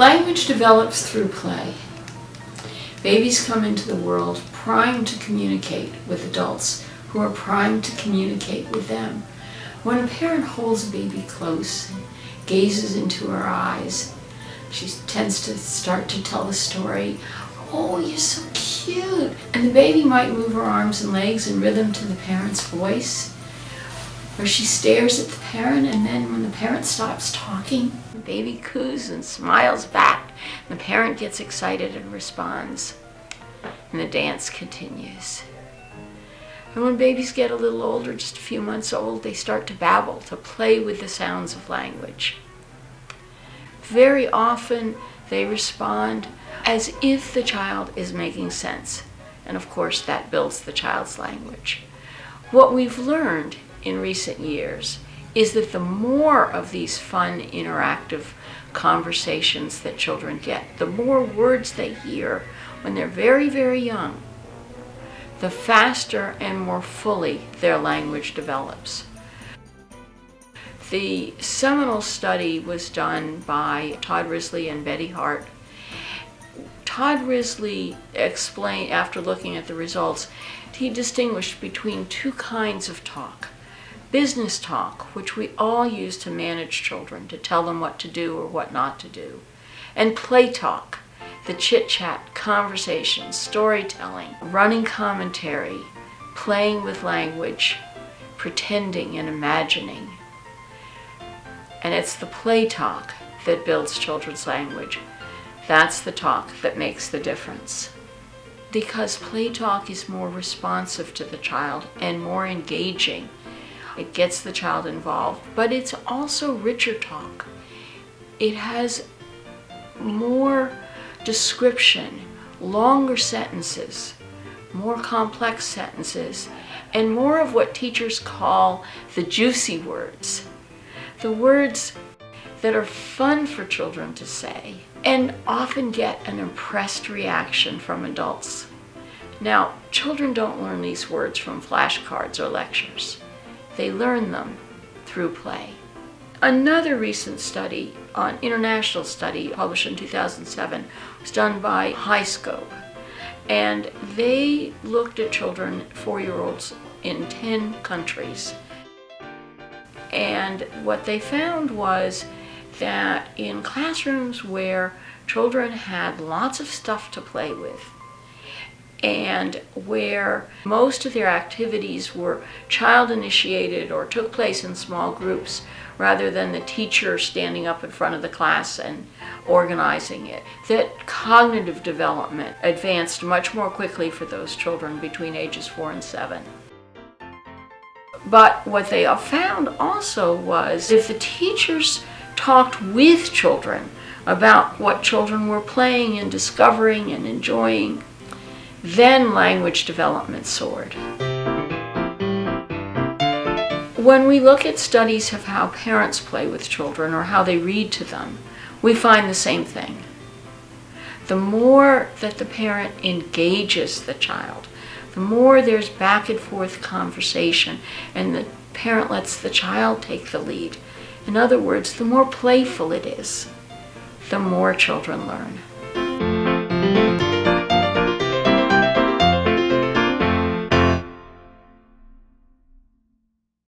Language develops through play. Babies come into the world primed to communicate with adults who are primed to communicate with them. When a parent holds a baby close and gazes into her eyes, she tends to start to tell the story, "Oh, you're so cute." And the baby might move her arms and legs in rhythm to the parent's voice. Or she stares at the parent, and then when the parent stops talking, the baby coos and smiles back. And the parent gets excited and responds. And the dance continues. And when babies get a little older, just a few months old, they start to babble, to play with the sounds of language. Very often, they respond as if the child is making sense. And of course, that builds the child's language. What we've learned in recent years is that the more of these fun, interactive conversations that children get, the more words they hear when they're very, very young, the faster and more fully their language develops. The seminal study was done by Todd Risley and Betty Hart. Todd Risley explained, after looking at the results, he distinguished between two kinds of talk. Business talk, which we all use to manage children, to tell them what to do or what not to do. And play talk, the chit-chat, conversation, storytelling, running commentary, playing with language, pretending and imagining. And it's the play talk that builds children's language. That's the talk that makes the difference. Because play talk is more responsive to the child and more engaging. It gets the child involved, but it's also richer talk. It has more description, longer sentences, more complex sentences, and more of what teachers call the juicy words. The words that are fun for children to say and often get an impressed reaction from adults. Now, children don't learn these words from flashcards or lectures. They learn them through play. Another recent study, an international study published in 2007, was done by HighScope. And they looked at children, 4-year-olds, in 10 countries. And what they found was that in classrooms where children had lots of stuff to play with, and where most of their activities were child-initiated or took place in small groups rather than the teacher standing up in front of the class and organizing it, that cognitive development advanced much more quickly for those children between ages 4 and 7. But what they found also was if the teachers talked with children about what children were playing and discovering and enjoying, then language development soared. When we look at studies of how parents play with children or how they read to them, we find the same thing. The more that the parent engages the child, the more there's back and forth conversation and the parent lets the child take the lead. In other words, the more playful it is, the more children learn.